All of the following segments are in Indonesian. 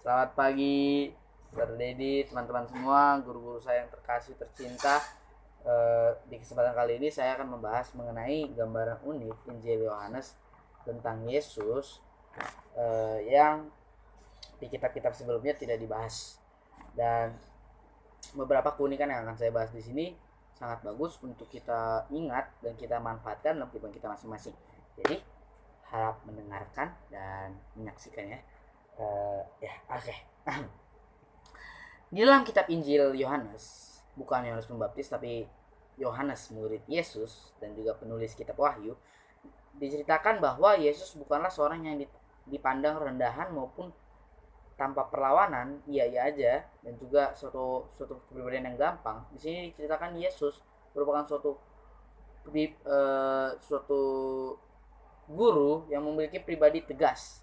Selamat pagi, Sir Dedi, teman-teman semua, guru-guru saya yang terkasih, tercinta. Di kesempatan kali ini saya akan membahas mengenai gambaran unik Injil Yohanes tentang Yesus yang di kitab-kitab sebelumnya tidak dibahas. Dan beberapa keunikan yang akan saya bahas di sini sangat bagus untuk kita ingat dan kita manfaatkan dalam kehidupan kita masing-masing. Jadi harap mendengarkan dan menyaksikannya. Oke. Di dalam kitab Injil Yohanes, bukan Yohanes Pembaptis tapi Yohanes murid Yesus dan juga penulis kitab Wahyu, diceritakan bahwa Yesus bukanlah seorang yang dipandang rendahan maupun tanpa perlawanan, iya aja, dan juga suatu kepribadian yang gampang. Di sini diceritakan Yesus merupakan suatu guru yang memiliki pribadi tegas,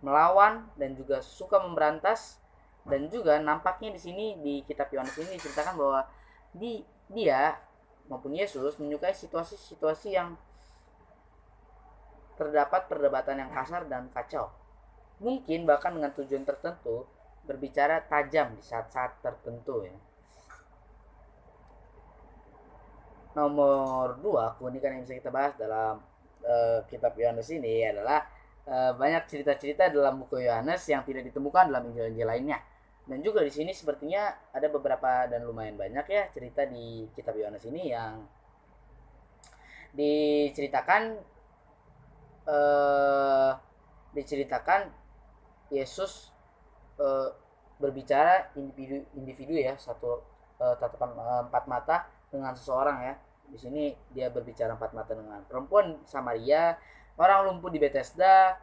melawan dan juga suka memberantas. Dan juga nampaknya di sini di kitab Yohanes ini diceritakan bahwa dia maupun Yesus menyukai situasi-situasi yang terdapat perdebatan yang kasar dan kacau. Mungkin bahkan dengan tujuan tertentu, berbicara tajam di saat-saat tertentu ya. Nomor 2, keunikan yang bisa kita bahas dalam kitab Yohanes ini adalah banyak cerita-cerita dalam buku Yohanes yang tidak ditemukan dalam Injil-Injil lainnya. Dan juga di sini sepertinya ada beberapa dan lumayan banyak ya cerita di kitab Yohanes ini yang diceritakan Yesus berbicara individu ya, satu tatapan empat mata dengan seseorang ya. Di sini dia berbicara empat mata dengan perempuan Samaria, orang lumpuh di Bethesda,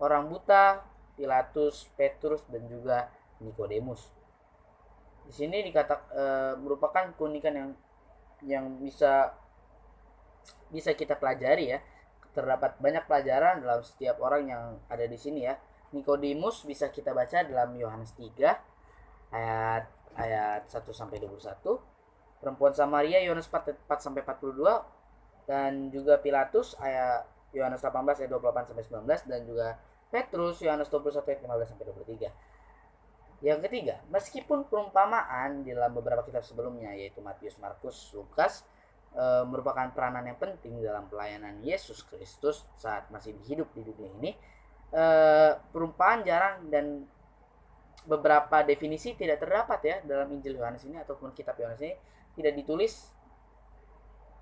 orang buta, Pilatus, Petrus, dan juga Nikodemus. Di sini merupakan keunikan yang bisa kita pelajari ya. Terdapat banyak pelajaran dalam setiap orang yang ada di sini ya. Nikodemus bisa kita baca dalam Yohanes 3 ayat 1 sampai 21. Perempuan Samaria Yohanes 4 sampai 42, dan juga Pilatus ayat Yohanes 18 ayat 28 sampai 19, dan juga Petrus Yohanes 21 ayat 15 sampai 23. Yang ketiga, meskipun perumpamaan di dalam beberapa kitab sebelumnya yaitu Matius, Markus, Lukas merupakan peranan yang penting dalam pelayanan Yesus Kristus saat masih hidup di dunia ini, perumpamaan jarang dan beberapa definisi tidak terdapat ya dalam Injil Yohanes ini ataupun kitab Yohanes ini, tidak ditulis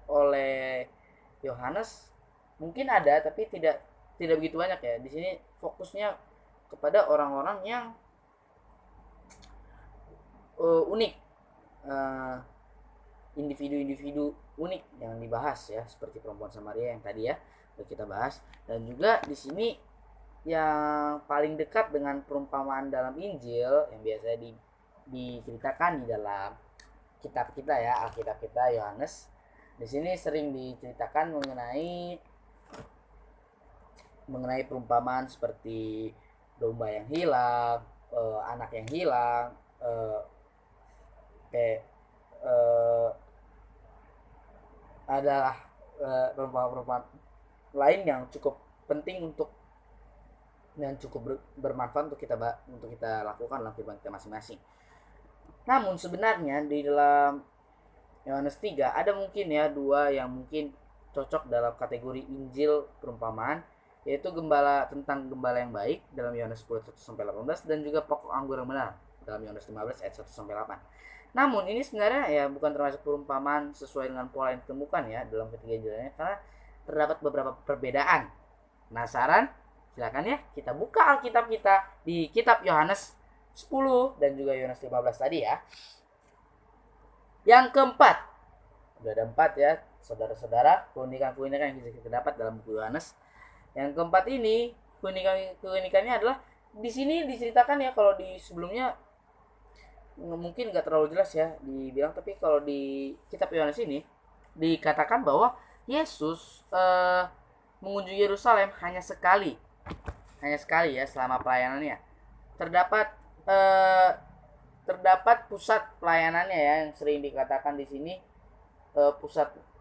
oleh Yohanes. Mungkin ada tapi tidak begitu banyak ya. Di sini fokusnya kepada orang-orang yang unik, individu-individu unik yang dibahas ya, seperti perempuan Samaria yang tadi ya udah kita bahas. Dan juga di sini yang paling dekat dengan perumpamaan dalam Injil yang biasanya diceritakan di dalam kitab kita ya, Alkitab kita Yohanes. Di sini sering diceritakan mengenai perumpamaan seperti domba yang hilang, anak yang hilang, adalah perumpamaan lain yang cukup penting dan cukup bermanfaat untuk kita lakukan dalam kehidupan kita masing-masing. Namun sebenarnya di dalam Yohanes 3 ada mungkin ya dua yang mungkin cocok dalam kategori Injil perumpamaan, yaitu tentang gembala yang baik dalam Yohanes 10 1 sampai 18, dan juga pokok anggur yang benar dalam Yohanes 15 ayat 1 sampai 8. Namun ini sebenarnya ya bukan termasuk perumpamaan sesuai dengan pola yang ditemukan ya dalam ketiga Injilnya, karena terdapat beberapa perbedaan. Penasaran? Silakan ya, kita buka Alkitab kita di kitab Yohanes 10 dan juga Yohanes 15 tadi ya. Yang keempat, udah ada 4 ya saudara-saudara, keunikan-keunikan yang bisa kita dapat dalam buku Yohanes. Yang keempat ini keunikannya adalah di sini diceritakan ya, kalau di sebelumnya mungkin nggak terlalu jelas ya dibilang, tapi kalau di kitab Yohanes ini dikatakan bahwa Yesus mengunjungi Yerusalem hanya sekali ya selama pelayanannya. Terdapat pusat pelayanannya ya, yang sering dikatakan di sini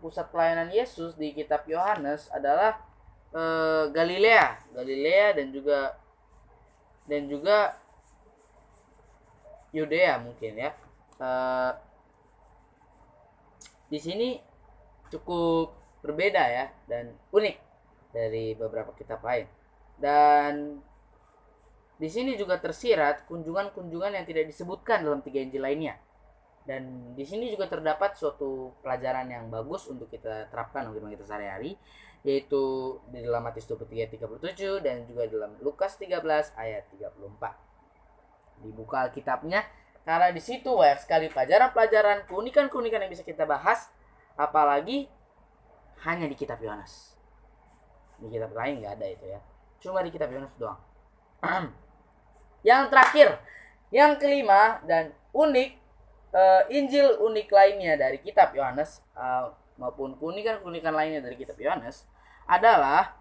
pusat pelayanan Yesus di kitab Yohanes adalah Galilea dan juga Yudea mungkin ya. Eh, di sini cukup berbeda ya dan unik dari beberapa kitab lain. Dan di sini juga tersirat kunjungan-kunjungan yang tidak disebutkan dalam 3 Injil lainnya. Dan di sini juga terdapat suatu pelajaran yang bagus untuk kita terapkan untuk kita sehari-hari, yaitu di dalam Matius 23 ayat 37 dan juga dalam Lukas 13 ayat 34. Dibuka Alkitabnya karena di situ banyak sekali pelajaran-pelajaran, keunikan-keunikan yang bisa kita bahas, apalagi hanya di kitab Yohanes. Di kitab lain nggak ada itu ya. Cuma di kitab Yohanes doang. Yang terakhir, yang kelima dan unik, Injil unik lainnya dari kitab Yohanes maupun keunikan-keunikan lainnya dari kitab Yohanes adalah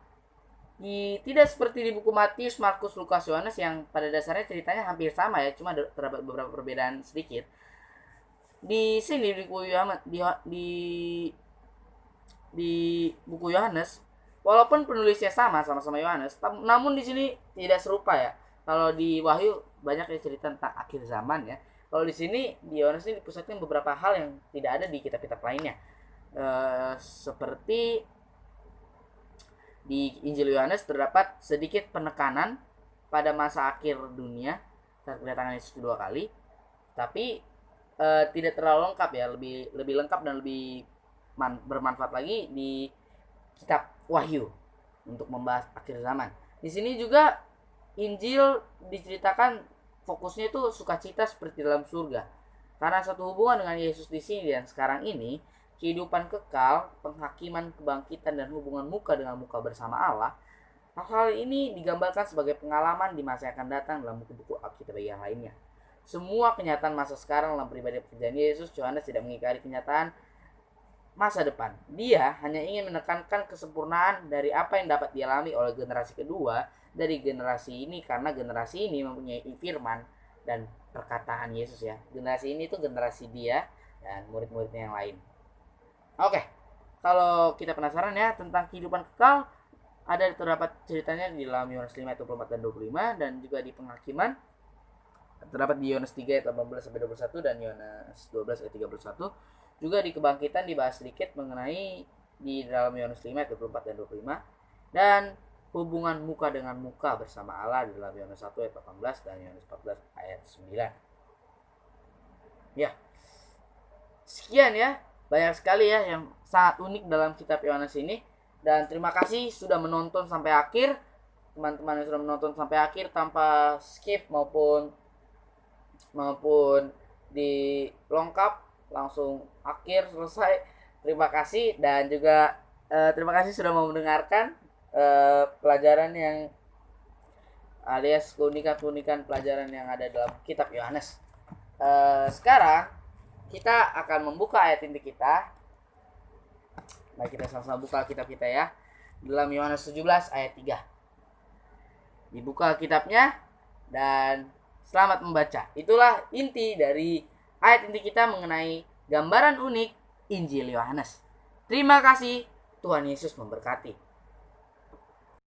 tidak seperti di buku Matius, Markus, Lukas, Yohanes yang pada dasarnya ceritanya hampir sama ya, cuma terdapat beberapa perbedaan sedikit. Di sini di buku Yohanes, di buku Yohanes, walaupun penulisnya sama-sama Yohanes, namun di sini tidak serupa ya. Kalau di Wahyu banyak cerita tentang akhir zaman ya. Kalau di sini di Yohanes ini dipusatkan beberapa hal yang tidak ada di kitab-kitab lainnya. Seperti di Injil Yohanes terdapat sedikit penekanan pada masa akhir dunia saat kedatangan Yesus kedua kali, tapi tidak terlalu lengkap ya, lebih lengkap dan lebih bermanfaat lagi di kitab Wahyu untuk membahas akhir zaman. Di sini juga Injil diceritakan fokusnya itu sukacita seperti dalam surga. Karena satu hubungan dengan Yesus di sini dan sekarang ini, kehidupan kekal, penghakiman, kebangkitan, dan hubungan muka dengan muka bersama Allah, hal-hal ini digambarkan sebagai pengalaman di masa yang akan datang dalam buku-buku Alkitab yang lainnya. Semua kenyataan masa sekarang dalam pribadi pekerjaan Yesus, Yohanes tidak mengingkari kenyataan masa depan. Dia hanya ingin menekankan kesempurnaan dari apa yang dapat dialami oleh generasi kedua dari generasi ini, karena generasi ini mempunyai firman dan perkataan Yesus ya. Generasi ini tuh generasi dia dan murid-muridnya yang lain. Oke, kalau kita penasaran ya tentang kehidupan kekal, ada terdapat ceritanya di dalam Yohanes 5 ayat 24 dan 25, dan juga di penghakiman terdapat di Yohanes 3 ayat 18 sampai 21 dan Yohanes 12 ayat 31. Juga di kebangkitan dibahas sedikit mengenai di dalam Yohanes 5 ayat 24 dan 25, dan hubungan muka dengan muka bersama Allah di dalam Yohanes 1 ayat 18 dan Yohanes 14 ayat 9. Ya. Sekian ya, banyak sekali ya yang sangat unik dalam kitab Yohanes ini, dan terima kasih sudah menonton sampai akhir. Teman-teman yang sudah menonton sampai akhir tanpa skip maupun di lengkap, langsung akhir selesai. Terima kasih, dan juga terima kasih sudah mau mendengarkan pelajaran yang alias keunikan pelajaran yang ada dalam kitab Yohanes. Sekarang kita akan membuka ayat inti kita. Mari kita sama-sama buka kitab kita ya. Dalam Yohanes 17 ayat 3. Dibuka kitabnya dan selamat membaca. Itulah inti dari ayat inti kita mengenai gambaran unik Injil Yohanes. Terima kasih. Tuhan Yesus memberkati.